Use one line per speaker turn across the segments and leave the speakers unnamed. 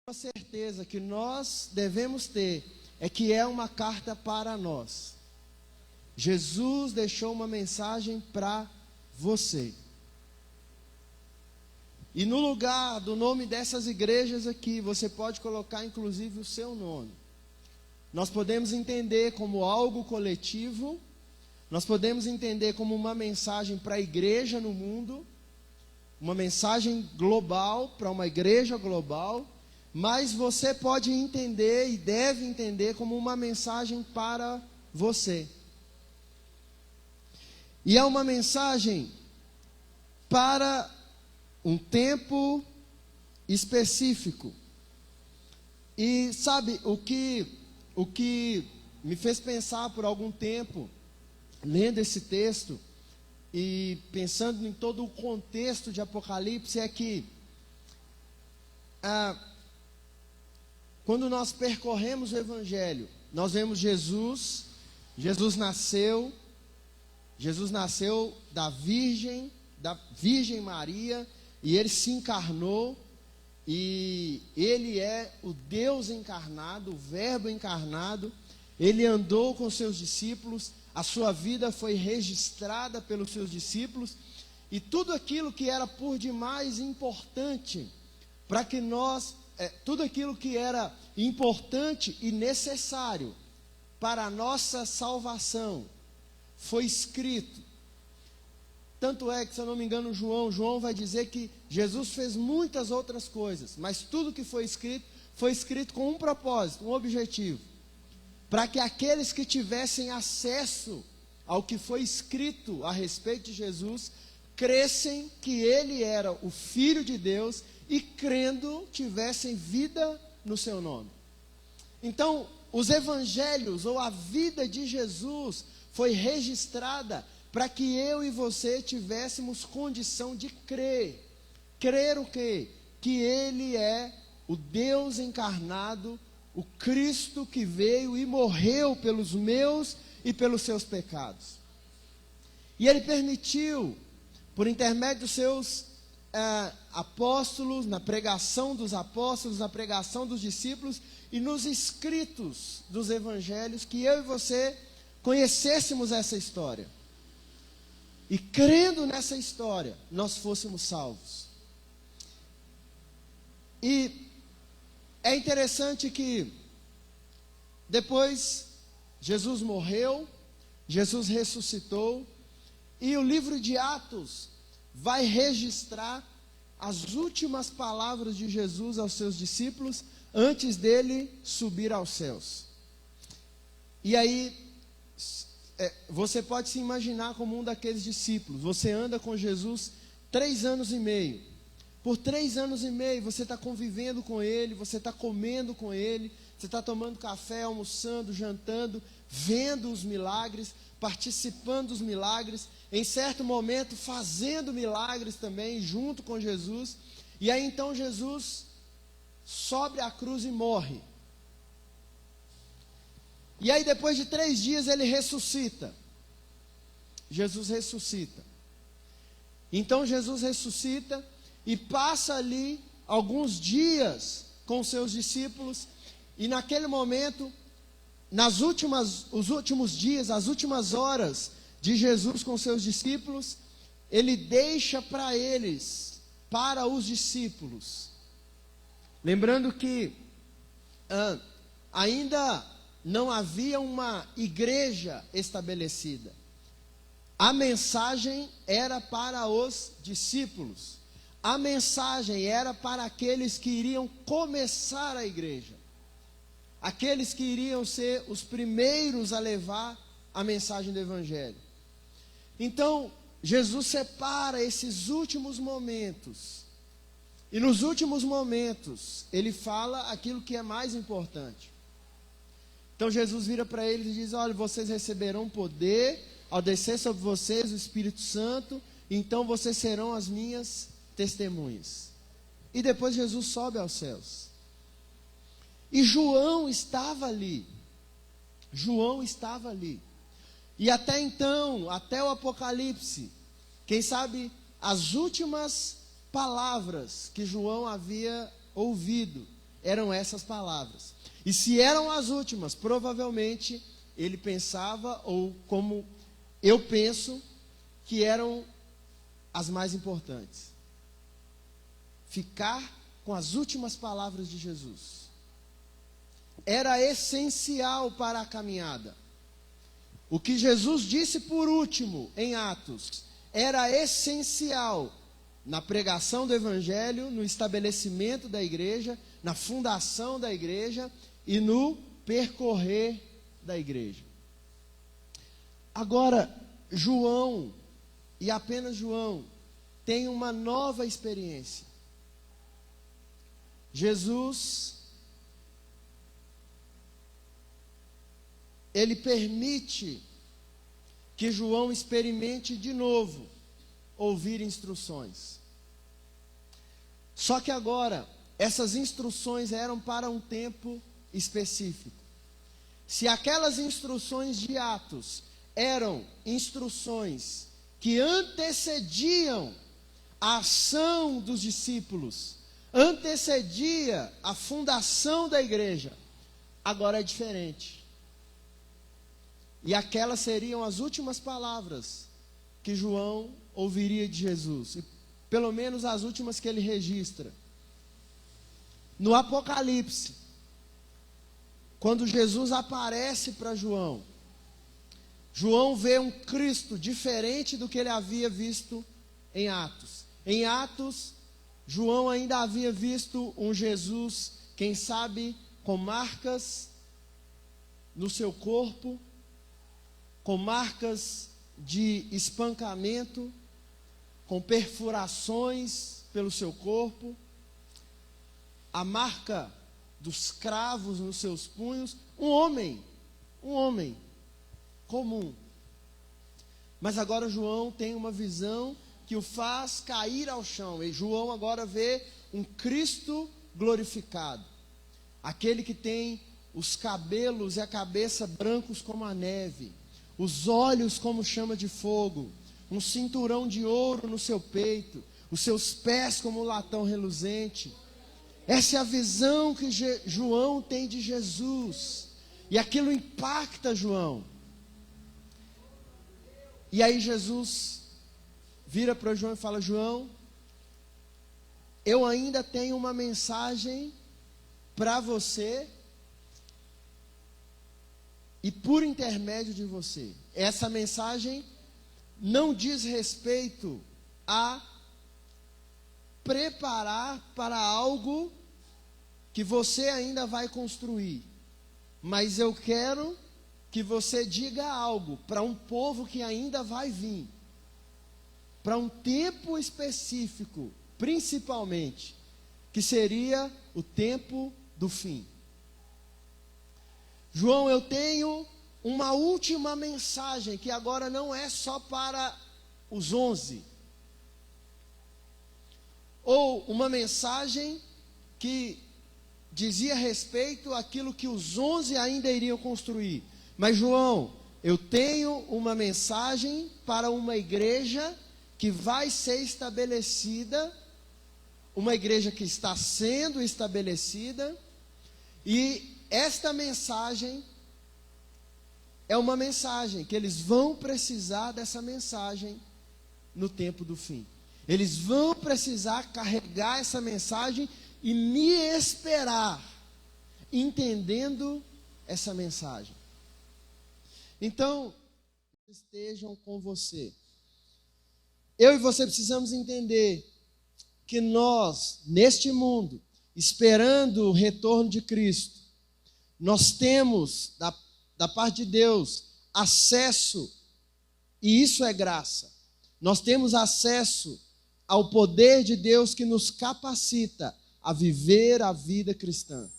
Uma certeza que nós devemos ter é que é uma carta para nós. Jesus deixou uma mensagem para você. E no lugar do nome dessas igrejas aqui, você pode colocar inclusive o seu nome. Nós podemos entender como algo coletivo, nós podemos entender como uma mensagem para a igreja no mundo, uma mensagem global para uma igreja global, mas você pode entender e deve entender como uma mensagem para você. E é uma mensagem para um tempo específico. E sabe, o que me fez pensar por algum tempo, lendo esse texto, e pensando em todo o contexto de Apocalipse, é que quando nós percorremos o Evangelho, nós vemos Jesus nasceu da Virgem Maria, e Ele se encarnou, e Ele é o Deus encarnado, o Verbo encarnado. Ele andou com seus discípulos, a sua vida foi registrada pelos seus discípulos, e tudo aquilo que era por demais importante, para que nós... tudo aquilo que era importante e necessário para a nossa salvação foi escrito. Tanto é que, se eu não me engano, João vai dizer que Jesus fez muitas outras coisas, mas tudo que foi escrito com um propósito, um objetivo, para que aqueles que tivessem acesso ao que foi escrito a respeito de Jesus, cressem que Ele era o Filho de Deus, e crendo, tivessem vida no seu nome. Então, os evangelhos, ou a vida de Jesus, foi registrada para que eu e você tivéssemos condição de crer. Crer o quê? Que Ele é o Deus encarnado, o Cristo que veio e morreu pelos meus e pelos seus pecados. E Ele permitiu, por intermédio dos seus apóstolos, na pregação dos apóstolos, na pregação dos discípulos e nos escritos dos evangelhos, que eu e você conhecêssemos essa história, e crendo nessa história, nós fôssemos salvos. E é interessante que depois Jesus morreu, Jesus ressuscitou, e o livro de Atos vai registrar as últimas palavras de Jesus aos seus discípulos, antes dele subir aos céus. E aí, você pode se imaginar como um daqueles discípulos. Você anda com Jesus 3 anos e meio. Por 3 anos e meio, você está convivendo com Ele, você está comendo com Ele, você está tomando café, almoçando, jantando, vendo os milagres, participando dos milagres, em certo momento fazendo milagres também, junto com Jesus. E aí então Jesus sobe à cruz e morre. E aí depois de 3 dias ele ressuscita. Jesus ressuscita. Então Jesus ressuscita e passa ali alguns dias com seus discípulos, e naquele momento, os últimos dias, as últimas horas de Jesus com seus discípulos, Ele deixa para os discípulos, lembrando que ainda não havia uma igreja estabelecida. A mensagem era para os discípulos, a mensagem era para aqueles que iriam começar a igreja, aqueles que iriam ser os primeiros a levar a mensagem do Evangelho. Então, Jesus separa esses últimos momentos, e nos últimos momentos, Ele fala aquilo que é mais importante. Então Jesus vira para eles e diz: olha, vocês receberão poder ao descer sobre vocês o Espírito Santo, então vocês serão as minhas testemunhas. E depois Jesus sobe aos céus. E João estava ali. E até então, até o Apocalipse, quem sabe as últimas palavras que João havia ouvido eram essas palavras. E se eram as últimas, provavelmente ele pensava, ou como eu penso, que eram as mais importantes. Ficar com as últimas palavras de Jesus era essencial para a caminhada. O que Jesus disse por último em Atos era essencial na pregação do Evangelho, no estabelecimento da igreja, na fundação da igreja e no percorrer da igreja. Agora, João, e apenas João, tem uma nova experiência. Jesus, ele permite que João experimente de novo ouvir instruções. Só que agora, essas instruções eram para um tempo específico. Se aquelas instruções de Atos eram instruções que antecediam a ação dos discípulos, antecedia a fundação da igreja, agora é diferente. E aquelas seriam as últimas palavras que João ouviria de Jesus, e pelo menos as últimas que ele registra. No Apocalipse, quando Jesus aparece para João, João vê um Cristo diferente do que ele havia visto em Atos. Em Atos, João ainda havia visto um Jesus, quem sabe, com marcas no seu corpo, com marcas de espancamento, com perfurações pelo seu corpo, a marca dos cravos nos seus punhos, um homem comum. Mas agora João tem uma visão que o faz cair ao chão, e João agora vê um Cristo glorificado, aquele que tem os cabelos e a cabeça brancos como a neve, os olhos como chama de fogo, um cinturão de ouro no seu peito, os seus pés como latão reluzente. Essa é a visão que João tem de Jesus, e aquilo impacta João. E aí Jesus vira para João e fala: João, eu ainda tenho uma mensagem para você, e por intermédio de você. Essa mensagem não diz respeito a preparar para algo que você ainda vai construir, mas eu quero que você diga algo para um povo que ainda vai vir, para um tempo específico, principalmente, que seria o tempo do fim. João, eu tenho uma última mensagem, que agora não é só para os 11, ou uma mensagem que dizia respeito àquilo que os 11 ainda iriam construir. Mas João, eu tenho uma mensagem para uma igreja que vai ser estabelecida, uma igreja que está sendo estabelecida, e esta mensagem é uma mensagem que eles vão precisar dessa mensagem no tempo do fim. Eles vão precisar carregar essa mensagem e me esperar, entendendo essa mensagem. Então, estejam com você. Eu e você precisamos entender que nós, neste mundo, esperando o retorno de Cristo, nós temos, da parte de Deus, acesso, e isso é graça. Nós temos acesso ao poder de Deus que nos capacita a viver a vida cristã.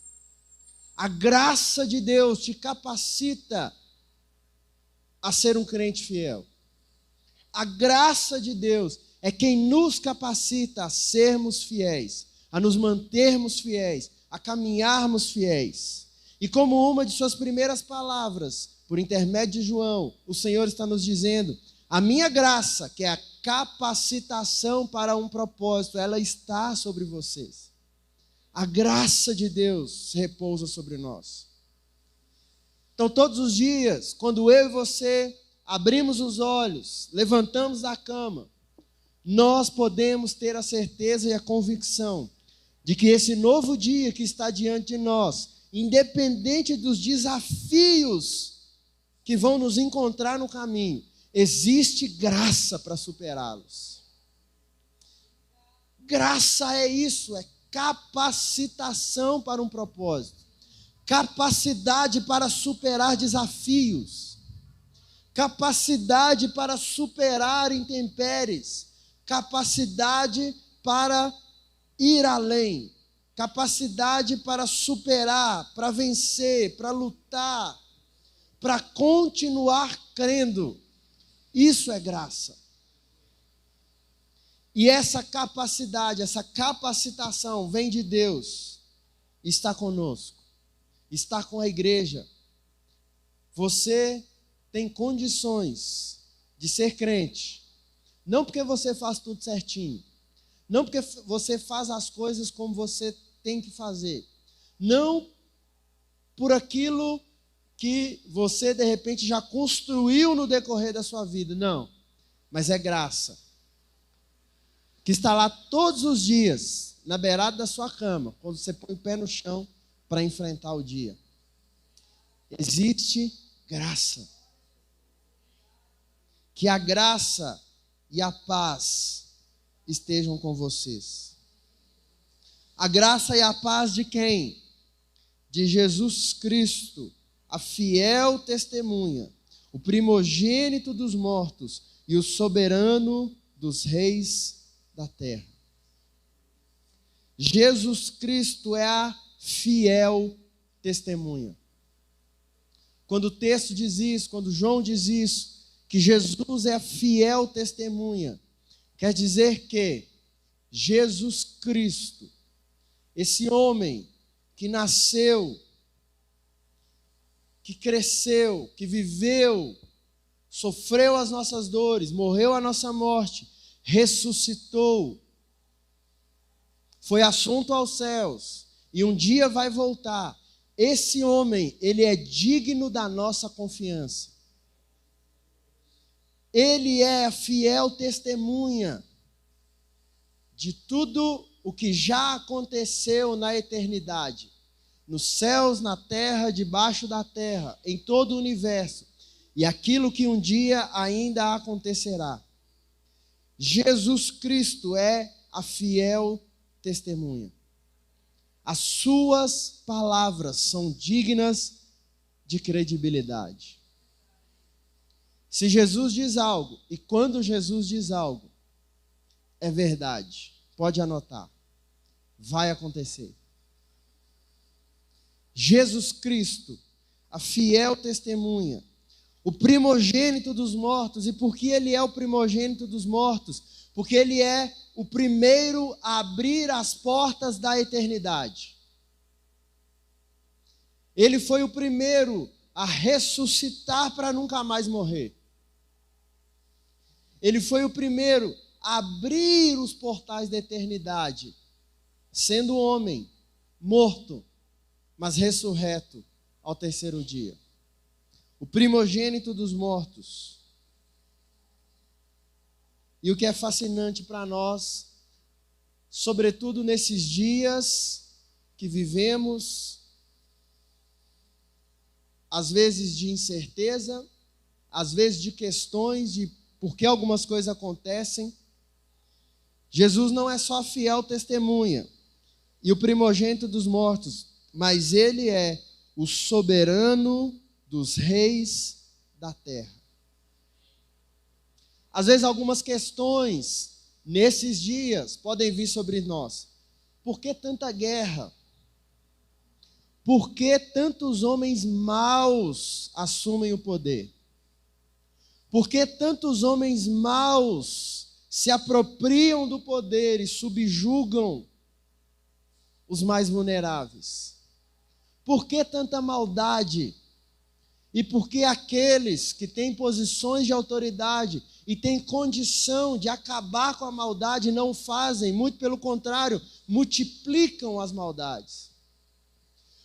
A graça de Deus te capacita a ser um crente fiel. A graça de Deus é quem nos capacita a sermos fiéis, a nos mantermos fiéis, a caminharmos fiéis. E como uma de suas primeiras palavras, por intermédio de João, o Senhor está nos dizendo: a minha graça, que é a capacitação para um propósito, ela está sobre vocês. A graça de Deus repousa sobre nós. Então, todos os dias, quando eu e você abrimos os olhos, levantamos da cama, nós podemos ter a certeza e a convicção de que esse novo dia que está diante de nós, independente dos desafios que vão nos encontrar no caminho, existe graça para superá-los. Graça é isso, é capacitação para um propósito, capacidade para superar desafios, capacidade para superar intempéries, capacidade para ir além, capacidade para superar, para vencer, para lutar, para continuar crendo. Isso é graça. E essa capacidade, essa capacitação vem de Deus, está conosco, está com a igreja. Você tem condições de ser crente, não porque você faz tudo certinho, não porque você faz as coisas como você tem que fazer, não por aquilo que você de repente já construiu no decorrer da sua vida, não, mas é graça, que está lá todos os dias, na beirada da sua cama, quando você põe o pé no chão para enfrentar o dia. Existe graça. Que a graça e a paz estejam com vocês. A graça e a paz de quem? De Jesus Cristo, a fiel testemunha, o primogênito dos mortos e o soberano dos reis da terra. Jesus Cristo é a fiel testemunha. Quando o texto diz isso, quando João diz isso, que Jesus é a fiel testemunha, quer dizer que Jesus Cristo, esse homem que nasceu, que cresceu, que viveu, sofreu as nossas dores, morreu a nossa morte, ressuscitou, foi assunto aos céus e um dia vai voltar. Esse homem, ele é digno da nossa confiança. Ele é a fiel testemunha de tudo o que já aconteceu na eternidade, nos céus, na terra, debaixo da terra, em todo o universo, e aquilo que um dia ainda acontecerá. Jesus Cristo é a fiel testemunha. As suas palavras são dignas de credibilidade. Se Jesus diz algo, e quando Jesus diz algo, é verdade. Pode anotar. Vai acontecer. Jesus Cristo, a fiel testemunha, o primogênito dos mortos. E por que ele é o primogênito dos mortos? Porque ele é o primeiro a abrir as portas da eternidade. Ele foi o primeiro a ressuscitar para nunca mais morrer. Ele foi o primeiro a abrir os portais da eternidade, sendo homem, morto, mas ressurreto ao terceiro dia. O primogênito dos mortos. E o que é fascinante para nós, sobretudo nesses dias que vivemos, às vezes de incerteza, às vezes de questões de por que algumas coisas acontecem, Jesus não é só fiel testemunha e o primogênito dos mortos, mas ele é o soberano dos reis da terra. Às vezes algumas questões nesses dias podem vir sobre nós. Por que tanta guerra? Por que tantos homens maus assumem o poder? Por que tantos homens maus se apropriam do poder e subjugam os mais vulneráveis? Por que tanta maldade? E por que aqueles que têm posições de autoridade e têm condição de acabar com a maldade, não fazem, muito pelo contrário, multiplicam as maldades.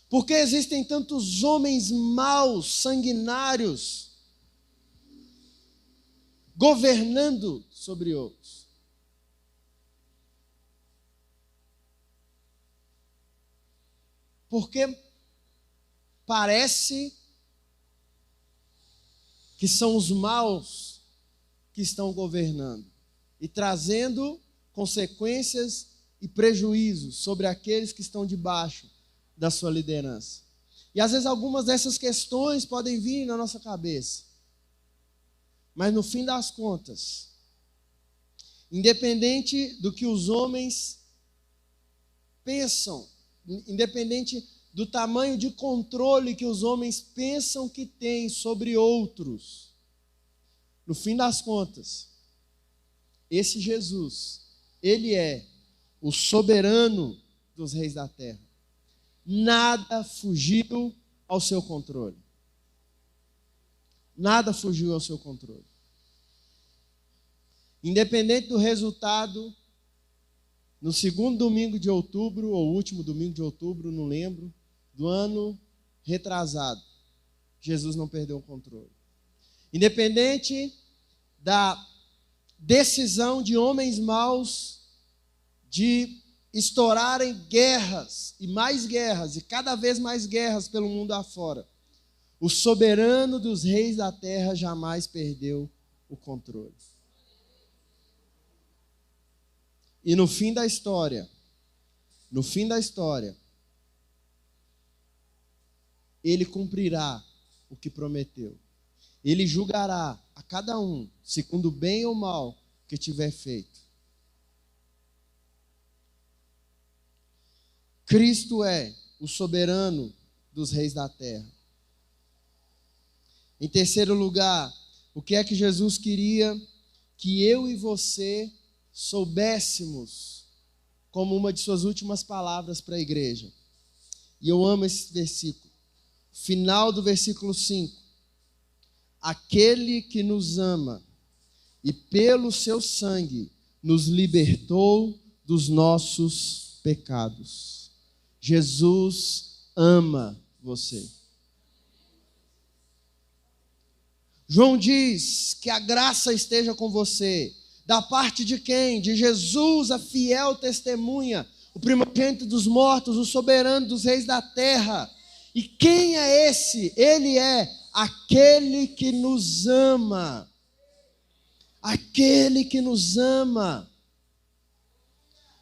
Porque existem tantos homens maus, sanguinários, governando sobre outros. Porque parece que são os maus que estão governando e trazendo consequências e prejuízos sobre aqueles que estão debaixo da sua liderança. E às vezes algumas dessas questões podem vir na nossa cabeça. Mas no fim das contas, independente do que os homens pensam, independente do tamanho de controle que os homens pensam que têm sobre outros, no fim das contas, esse Jesus, ele é o soberano dos reis da terra. Nada fugiu ao seu controle. Nada fugiu ao seu controle. Independente do resultado, no segundo domingo de outubro, ou último domingo de outubro, não lembro, do ano retrasado, Jesus não perdeu o controle. Independente da decisão de homens maus de estourarem guerras, e cada vez mais guerras pelo mundo afora, o soberano dos reis da terra jamais perdeu o controle. E no fim da história, ele cumprirá o que prometeu. Ele julgará a cada um, segundo o bem ou mal que tiver feito. Cristo é o soberano dos reis da terra. Em terceiro lugar, o que é que Jesus queria que eu e você soubéssemos como uma de suas últimas palavras para a igreja? E eu amo esse versículo. Final do versículo 5. Aquele que nos ama e pelo seu sangue nos libertou dos nossos pecados. Jesus ama você. João diz que a graça esteja com você. Da parte de quem? De Jesus, a fiel testemunha, o primogênito dos mortos, o soberano dos reis da terra. E quem é esse? Ele é aquele que nos ama. Aquele que nos ama.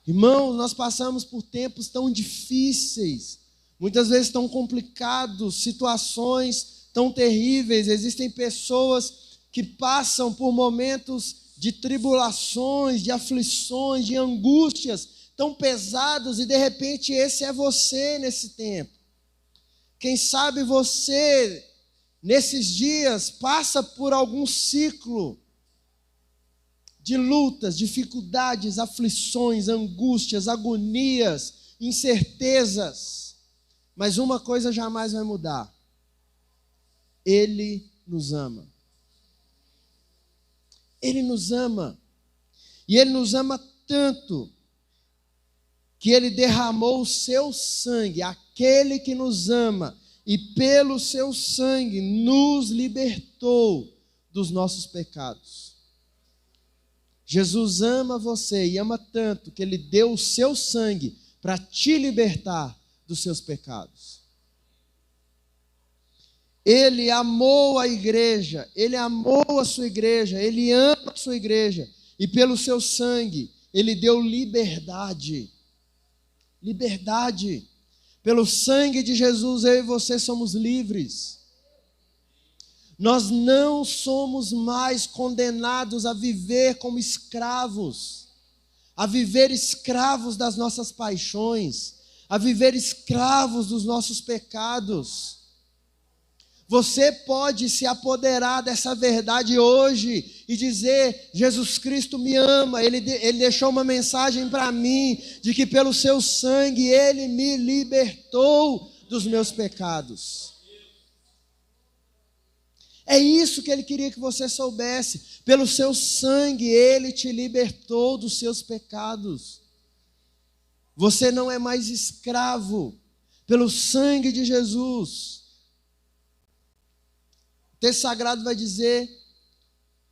Irmãos, nós passamos por tempos tão difíceis, muitas vezes tão complicados, situações tão terríveis. Existem pessoas que passam por momentos de tribulações, de aflições, de angústias tão pesados, e de repente esse é você nesse tempo. Quem sabe você, nesses dias, passa por algum ciclo de lutas, dificuldades, aflições, angústias, agonias, incertezas. Mas uma coisa jamais vai mudar: Ele nos ama. Ele nos ama. E Ele nos ama tanto que Ele derramou o seu sangue, aquele que nos ama, e pelo seu sangue nos libertou dos nossos pecados. Jesus ama você e ama tanto que Ele deu o seu sangue para te libertar dos seus pecados. Ele amou a igreja, Ele amou a sua igreja, Ele ama a sua igreja, e pelo seu sangue Ele deu liberdade. Liberdade. Pelo sangue de Jesus, eu e você somos livres. Nós não somos mais condenados a viver como escravos, a viver escravos das nossas paixões, a viver escravos dos nossos pecados. Você pode se apoderar dessa verdade hoje e dizer: Jesus Cristo me ama, Ele deixou uma mensagem para mim, de que pelo seu sangue Ele me libertou dos meus pecados. É isso que ele queria que você soubesse. Pelo seu sangue, ele te libertou dos seus pecados. Você não é mais escravo. Pelo sangue de Jesus. O texto sagrado vai dizer: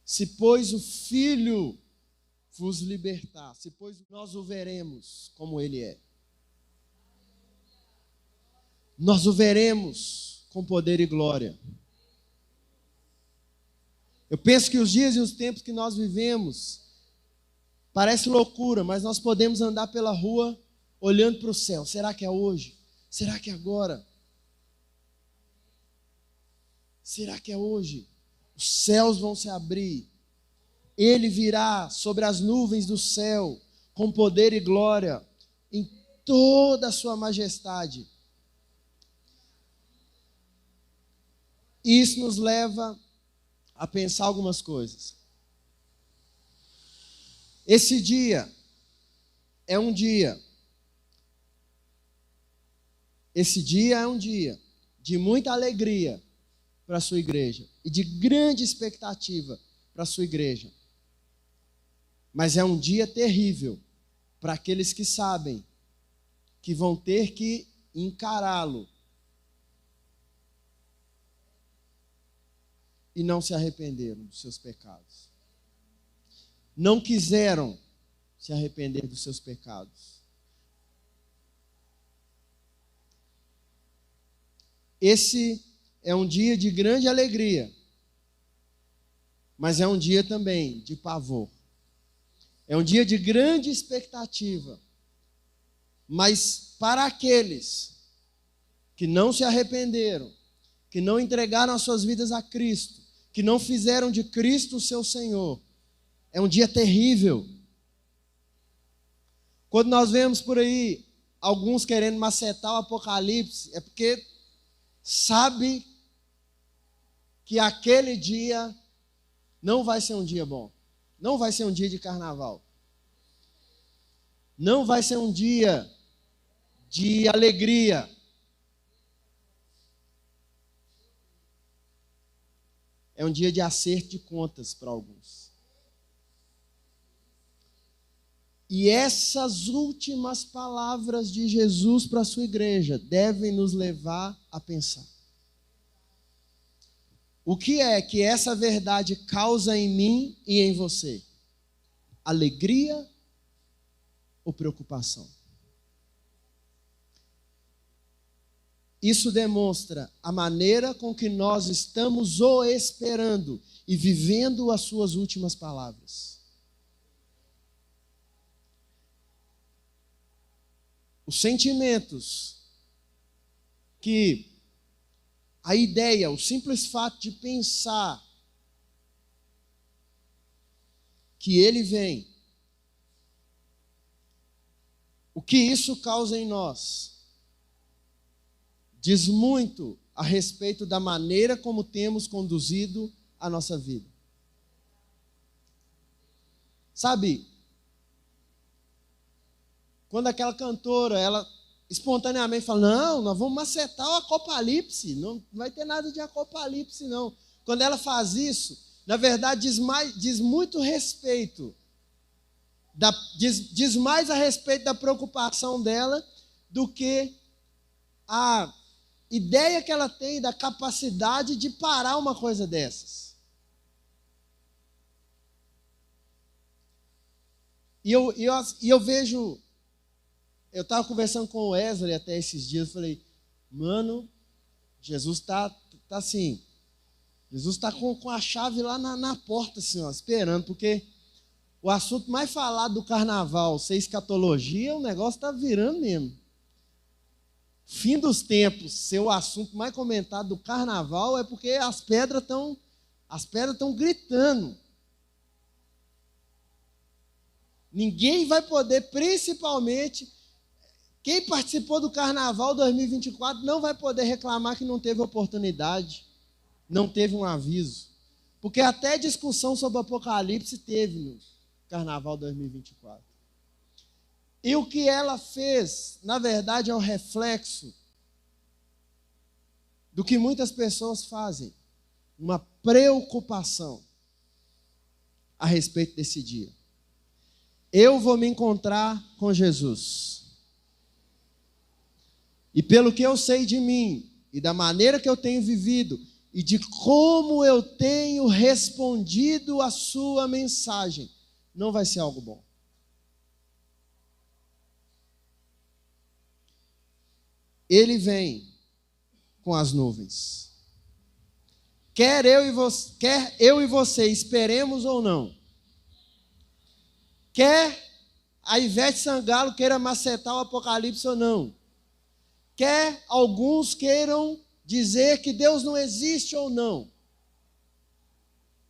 se pois o Filho vos libertar, se pois nós o veremos como ele é. Nós o veremos com poder e glória. Eu penso que os dias e os tempos que nós vivemos parece loucura, mas nós podemos andar pela rua olhando para o céu. Será que é hoje? Será que é agora? Será que é hoje? Os céus vão se abrir. Ele virá sobre as nuvens do céu com poder e glória em toda a sua majestade. Isso nos leva a pensar algumas coisas. Esse dia é um dia. Esse dia é um dia de muita alegria para a sua igreja e de grande expectativa para a sua igreja. Mas é um dia terrível para aqueles que sabem que vão ter que encará-lo e não se arrependeram dos seus pecados. Não quiseram se arrepender dos seus pecados. Esse é um dia de grande alegria, mas é um dia também de pavor. É um dia de grande expectativa, mas para aqueles que não se arrependeram, que não entregaram as suas vidas a Cristo, que não fizeram de Cristo o seu Senhor, é um dia terrível. Quando nós vemos por aí alguns querendo macetar o Apocalipse, é porque sabe que aquele dia não vai ser um dia bom. Não vai ser um dia de carnaval. Não vai ser um dia de alegria. É um dia de acerto de contas para alguns. E essas últimas palavras de Jesus para a sua igreja devem nos levar a pensar. O que é que essa verdade causa em mim e em você? Alegria ou preocupação? Isso demonstra a maneira com que nós estamos o esperando e vivendo as suas últimas palavras. Os sentimentos que a ideia, o simples fato de pensar que ele vem, o que isso causa em nós, diz muito a respeito da maneira como temos conduzido a nossa vida. Sabe, quando aquela cantora, ela espontaneamente fala: não, nós vamos macetar o Apocalipse, não vai ter nada de Apocalipse não. Quando ela faz isso, na verdade diz muito respeito, diz mais a respeito da preocupação dela do que a ideia que ela tem da capacidade de parar uma coisa dessas. E eu vejo, eu estava conversando com o Wesley até esses dias, eu falei: mano, Jesus está assim, Jesus está com a chave lá na porta, assim, ó, esperando, porque o assunto mais falado do carnaval, ser escatologia, o negócio está virando mesmo. Fim dos tempos, ser o assunto mais comentado do carnaval é porque as pedras estão gritando. Ninguém vai poder, principalmente quem participou do Carnaval 2024, não vai poder reclamar que não teve oportunidade, não teve um aviso. Porque até discussão sobre o Apocalipse teve no Carnaval 2024. E o que ela fez, na verdade, é um reflexo do que muitas pessoas fazem. uma preocupação a respeito desse dia. Eu vou me encontrar com Jesus. E pelo que eu sei de mim, e da maneira que eu tenho vivido, e de como eu tenho respondido a sua mensagem, não vai ser algo bom. Ele vem com as nuvens. Quer eu e você esperemos ou não. Quer a Ivete Sangalo queira macetar o Apocalipse ou não. Quer alguns queiram dizer que Deus não existe ou não.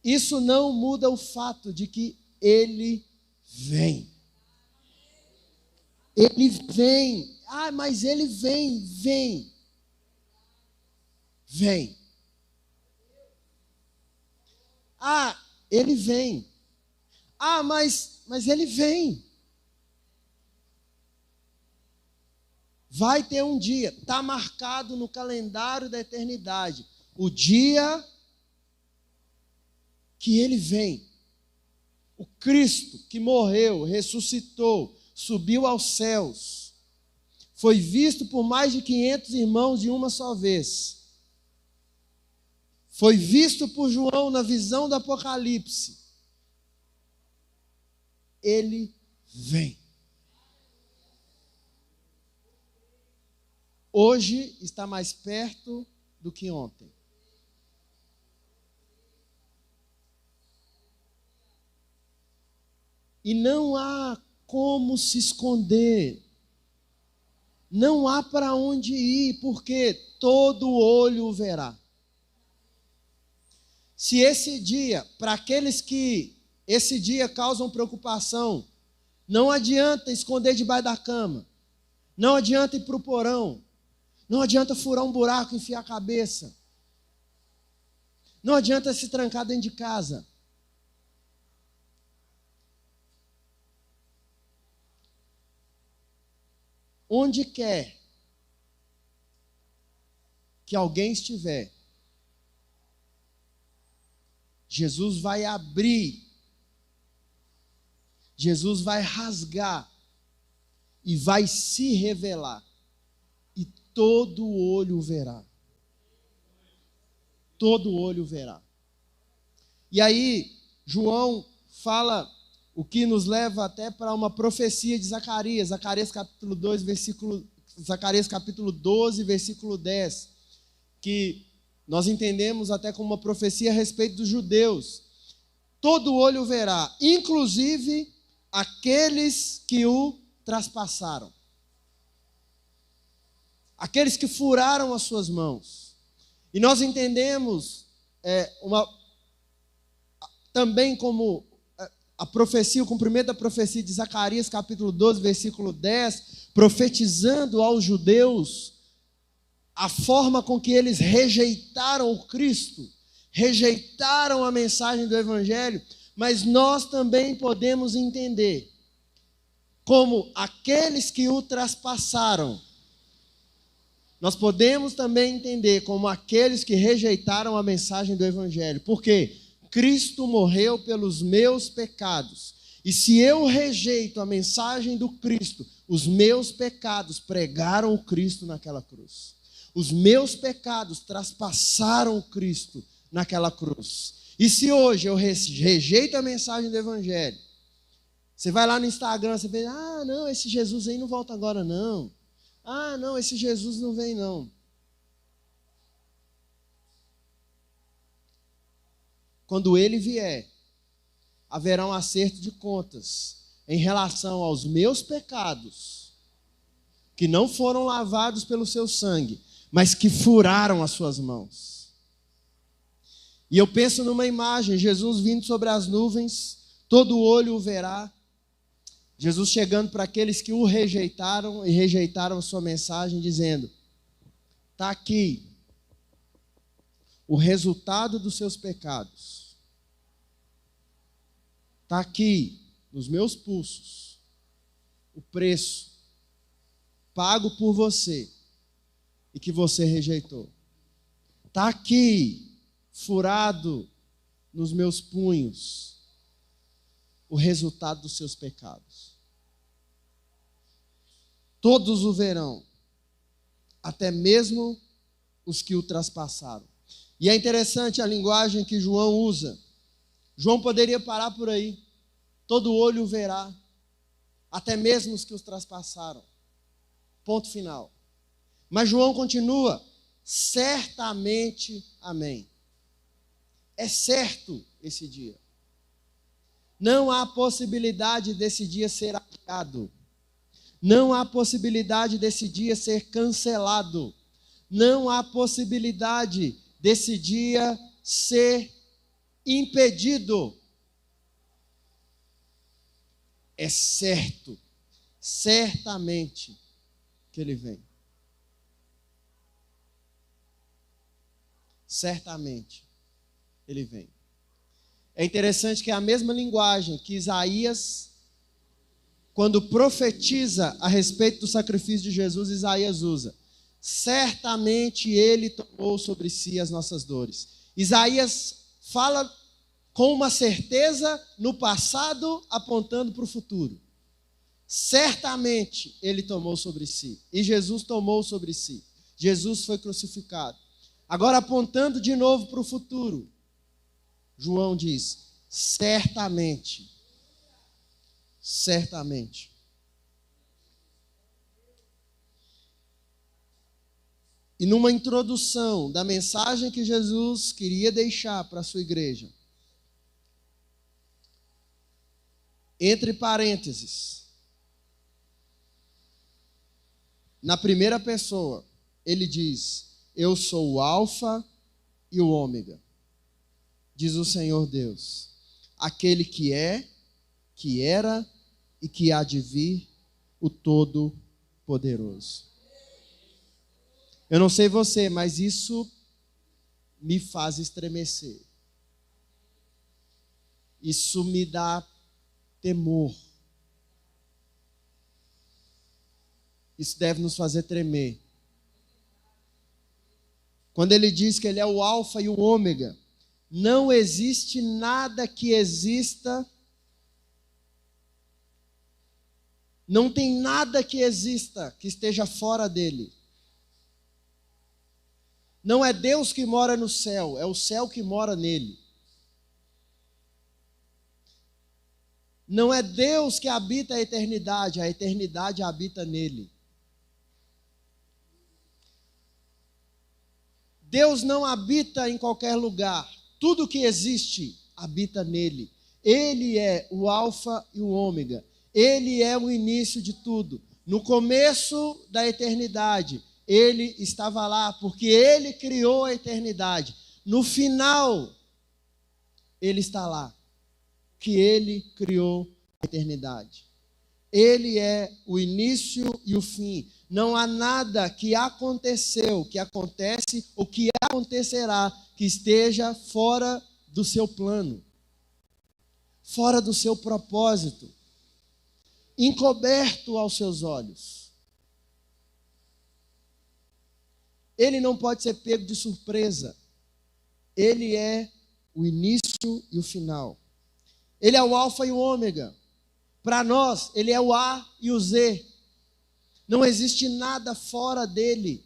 Isso não muda o fato de que Ele vem. Ele vem. Ah, mas Ele vem. Vem. Ah, Ele vem. Ah, mas Ele vem. Vai ter um dia, está marcado no calendário da eternidade, o dia que Ele vem. O Cristo que morreu, ressuscitou, subiu aos céus, foi visto por mais de 500 irmãos de uma só vez. Foi visto por João na visão do Apocalipse. Ele vem. Hoje está mais perto do que ontem. E não há como se esconder. Não há para onde ir, porque todo olho o verá. Se esse dia, para aqueles que esse dia causam preocupação, não adianta esconder debaixo da cama, não adianta ir para o porão, não adianta furar um buraco e enfiar a cabeça, não adianta se trancar dentro de casa. Onde quer que alguém estiver, Jesus vai abrir, Jesus vai rasgar e vai se revelar, e todo olho verá. Todo olho verá. E aí, João fala o que nos leva até para uma profecia de Zacarias, Zacarias capítulo 12, versículo 10, que nós entendemos até como uma profecia a respeito dos judeus. Todo olho verá, inclusive aqueles que o traspassaram. Aqueles que furaram as suas mãos. E nós entendemos também como a profecia, o cumprimento da profecia de Zacarias, capítulo 12, versículo 10, profetizando aos judeus a forma com que eles rejeitaram o Cristo, rejeitaram a mensagem do Evangelho, mas nós também podemos entender como aqueles que o traspassaram. Nós podemos também entender como aqueles que rejeitaram a mensagem do Evangelho. Por quê? Cristo morreu pelos meus pecados. E se eu rejeito a mensagem do Cristo, os meus pecados pregaram o Cristo naquela cruz. Os meus pecados traspassaram o Cristo naquela cruz. E se hoje eu rejeito a mensagem do Evangelho, você vai lá no Instagram, você vê, não, esse Jesus aí não volta agora não. Não, esse Jesus não vem não. Quando ele vier, haverá um acerto de contas em relação aos meus pecados, que não foram lavados pelo seu sangue, mas que furaram as suas mãos. E eu penso numa imagem, Jesus vindo sobre as nuvens, todo olho o verá, Jesus chegando para aqueles que o rejeitaram e rejeitaram a sua mensagem, dizendo: está aqui o resultado dos seus pecados. Está aqui nos meus pulsos o preço pago por você e que você rejeitou. Está aqui furado nos meus punhos o resultado dos seus pecados. Todos o verão, até mesmo os que o traspassaram. E é interessante a linguagem que João usa. João poderia parar por aí. Todo olho o verá, até mesmo os que os traspassaram. Ponto final. Mas João continua, certamente, amém. É certo esse dia. Não há possibilidade desse dia ser adiado. Não há possibilidade desse dia ser cancelado. Não há possibilidade desse dia ser impedido. É certo, certamente que ele vem. Certamente ele vem. É interessante que é a mesma linguagem que Isaías, quando profetiza a respeito do sacrifício de Jesus, Isaías usa. Certamente ele tomou sobre si as nossas dores. Isaías fala com uma certeza no passado, apontando para o futuro. Certamente ele tomou sobre si. E Jesus tomou sobre si. Jesus foi crucificado. Agora, apontando de novo para o futuro, João diz, certamente. Certamente. E numa introdução da mensagem que Jesus queria deixar para a sua igreja, entre parênteses, na primeira pessoa, ele diz, eu sou o Alfa e o Ômega, diz o Senhor Deus, aquele que é, que era e que há de vir, o Todo-Poderoso. Eu não sei você, mas isso me faz estremecer. Isso me dá temor. Isso deve nos fazer tremer. Quando ele diz que ele é o Alfa e o Ômega, não existe nada que exista, não tem nada que exista que esteja fora dele. Não é Deus que mora no céu, é o céu que mora nele. Não é Deus que habita a eternidade habita nele. Deus não habita em qualquer lugar. Tudo que existe habita nele. Ele é o Alfa e o Ômega. Ele é o início de tudo. No começo da eternidade, ele estava lá, porque ele criou a eternidade. No final, ele está lá, que ele criou a eternidade. Ele é o início e o fim. Não há nada que aconteceu, que acontece ou que acontecerá que esteja fora do seu plano, fora do seu propósito, encoberto aos seus olhos. Ele não pode ser pego de surpresa. Ele é o início e o final. Ele é o Alfa e o Ômega. Para nós, ele é o A e o Z. Não existe nada fora dele.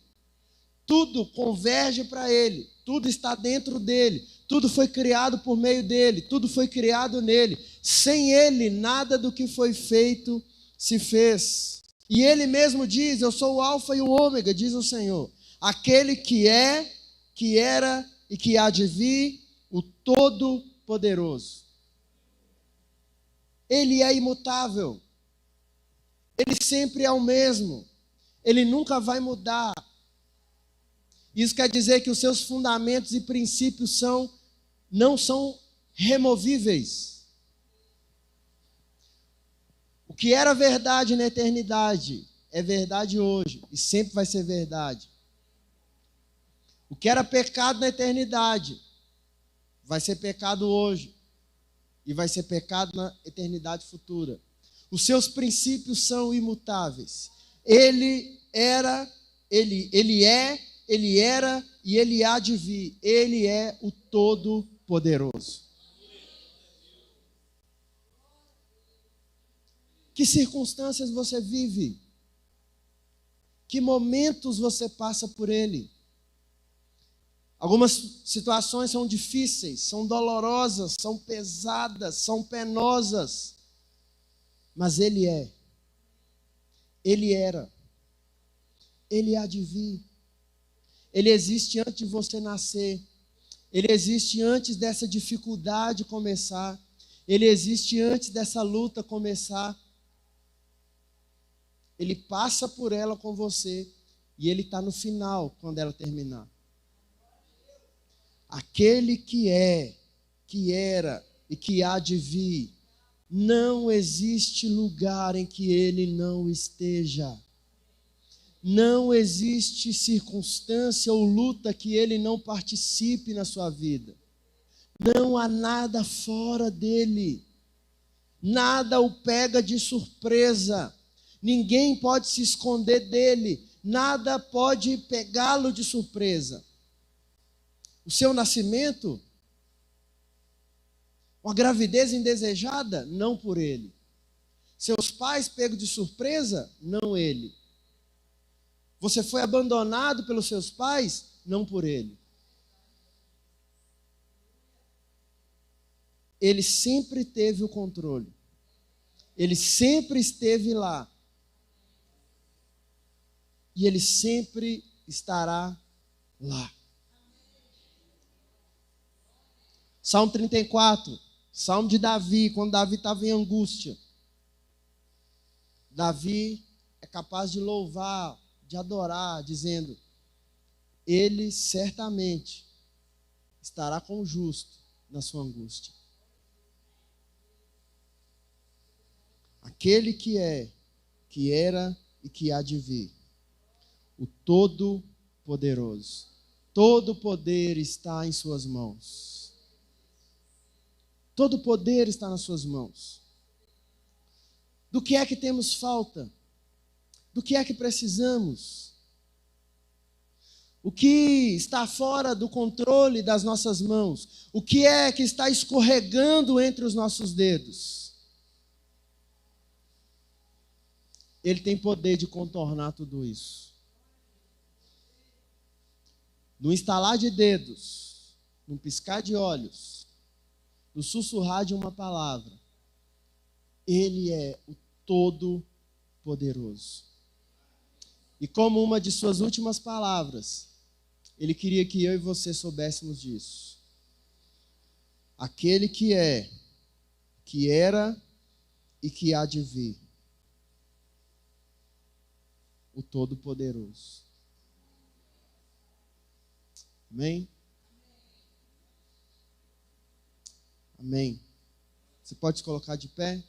Tudo converge para ele. Tudo está dentro dele. Tudo foi criado por meio dele. Tudo foi criado nele. Sem ele, nada do que foi feito se fez. E ele mesmo diz, eu sou o Alfa e o Ômega, diz o Senhor. Aquele que é, que era e que há de vir, o Todo-Poderoso. Ele é imutável. Ele sempre é o mesmo. Ele nunca vai mudar. Isso quer dizer que os seus fundamentos e princípios não são removíveis. O que era verdade na eternidade é verdade hoje e sempre vai ser verdade. O que era pecado na eternidade vai ser pecado hoje e vai ser pecado na eternidade futura. Os seus princípios são imutáveis. Ele era, ele é Ele era e Ele há de vir. Ele é o Todo-Poderoso. Que circunstâncias você vive? Que momentos você passa por Ele? Algumas situações são difíceis, são dolorosas, são pesadas, são penosas. Mas Ele é. Ele era. Ele há de vir. Ele existe antes de você nascer. Ele existe antes dessa dificuldade começar. Ele existe antes dessa luta começar. Ele passa por ela com você e Ele está no final quando ela terminar. Aquele que é, que era e que há de vir, não existe lugar em que Ele não esteja. Não existe circunstância ou luta que Ele não participe na sua vida. Não há nada fora dEle. Nada o pega de surpresa. Ninguém pode se esconder dEle. Nada pode pegá-lo de surpresa. O seu nascimento, uma gravidez indesejada, não por Ele. Seus pais pegos de surpresa, não Ele. Você foi abandonado pelos seus pais? Não por Ele. Ele sempre teve o controle. Ele sempre esteve lá. E Ele sempre estará lá. Salmo 34, Salmo de Davi, quando Davi estava em angústia. Davi é capaz de louvar, de adorar, dizendo: Ele certamente estará com o justo na sua angústia. Aquele que é, que era e que há de vir, o Todo-Poderoso. Todo poder está em suas mãos. Todo poder está nas suas mãos. Do que é que temos falta? Do que é que precisamos? O que está fora do controle das nossas mãos? O que é que está escorregando entre os nossos dedos? Ele tem poder de contornar tudo isso. No estalar de dedos, no piscar de olhos, no sussurrar de uma palavra, Ele é o Todo-Poderoso. E como uma de suas últimas palavras, Ele queria que eu e você soubéssemos disso. Aquele que é, que era e que há de vir, o Todo-Poderoso. Amém? Amém. Você pode se colocar de pé?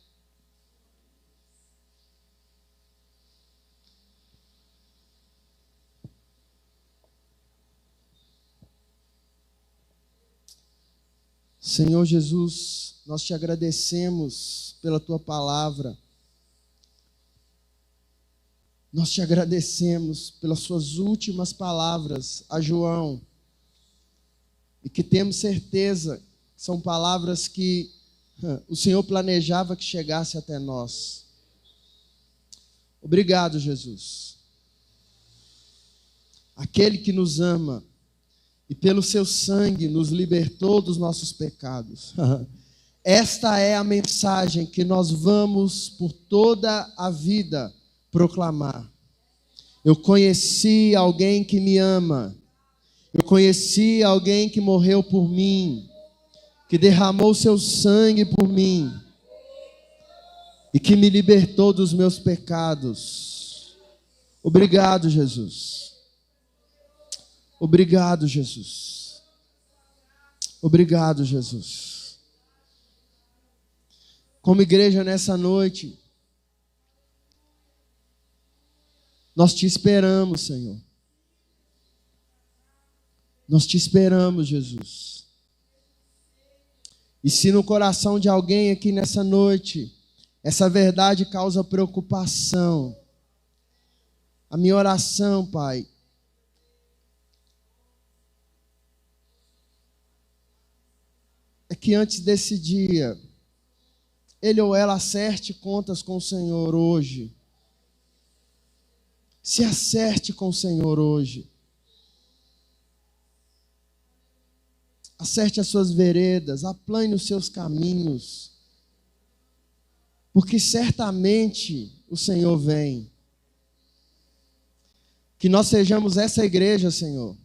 Senhor Jesus, nós te agradecemos pela tua palavra. Nós te agradecemos pelas suas últimas palavras a João. E que temos certeza que são palavras que o Senhor planejava que chegasse até nós. Obrigado, Jesus. Aquele que nos ama e pelo seu sangue nos libertou dos nossos pecados. Esta é a mensagem que nós vamos por toda a vida proclamar. Eu conheci alguém que me ama. Eu conheci alguém que morreu por mim, que derramou seu sangue por mim e que me libertou dos meus pecados. Obrigado, Jesus. Obrigado, Jesus. Obrigado, Jesus. Como igreja nessa noite, nós te esperamos, Senhor. Nós te esperamos, Jesus. E se no coração de alguém aqui nessa noite, essa verdade causa preocupação, a minha oração, Pai, que antes desse dia, ele ou ela acerte contas com o Senhor hoje. Se acerte com o Senhor hoje. Acerte as suas veredas, aplane os seus caminhos. Porque certamente o Senhor vem. Que nós sejamos essa igreja, Senhor,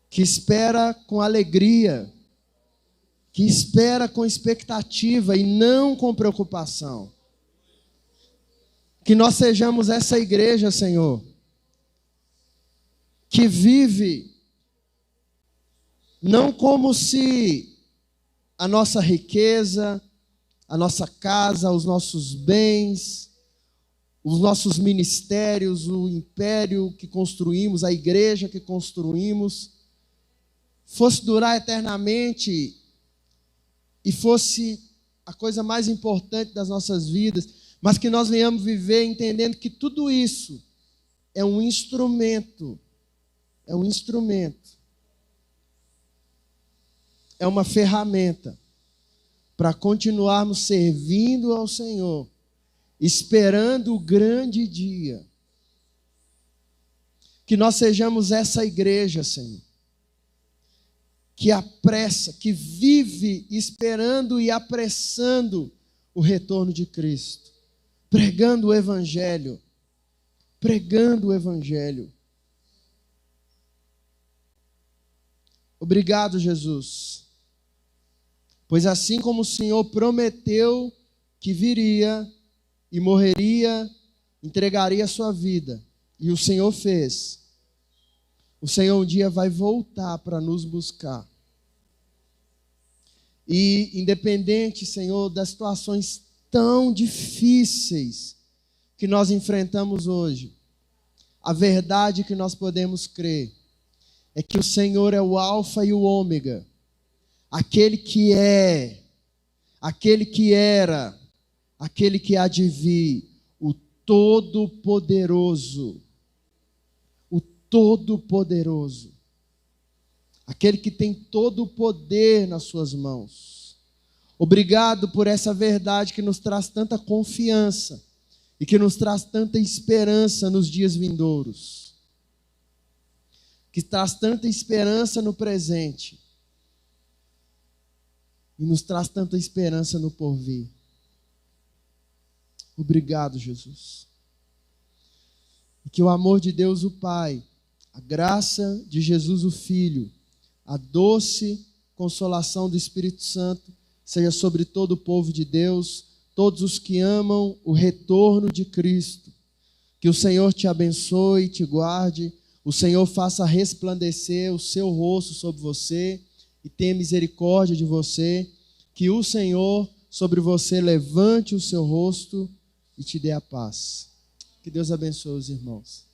que espera com alegria, que espera com expectativa e não com preocupação. Que nós sejamos essa igreja, Senhor, que vive não como se a nossa riqueza, a nossa casa, os nossos bens, os nossos ministérios, o império que construímos, a igreja que construímos, fosse durar eternamente e fosse a coisa mais importante das nossas vidas, mas que nós venhamos viver entendendo que tudo isso é um instrumento, é uma ferramenta para continuarmos servindo ao Senhor, esperando o grande dia. Que nós sejamos essa igreja, Senhor, que apressa, que vive esperando e apressando o retorno de Cristo, pregando o Evangelho, Obrigado, Jesus, pois assim como o Senhor prometeu que viria e morreria, entregaria a sua vida, e o Senhor fez, o Senhor um dia vai voltar para nos buscar. E independente, Senhor, das situações tão difíceis que nós enfrentamos hoje, a verdade que nós podemos crer é que o Senhor é o Alfa e o Ômega, aquele que é, aquele que era, aquele que há de vir, o Todo-Poderoso, aquele que tem todo o poder nas suas mãos. Obrigado por essa verdade que nos traz tanta confiança e que nos traz tanta esperança nos dias vindouros, que traz tanta esperança no presente e nos traz tanta esperança no porvir. Obrigado, Jesus. E que o amor de Deus o Pai, a graça de Jesus o Filho, a doce consolação do Espírito Santo seja sobre todo o povo de Deus, todos os que amam o retorno de Cristo. Que o Senhor te abençoe e te guarde, o Senhor faça resplandecer o seu rosto sobre você e tenha misericórdia de você. Que o Senhor sobre você levante o seu rosto e te dê a paz. Que Deus abençoe os irmãos.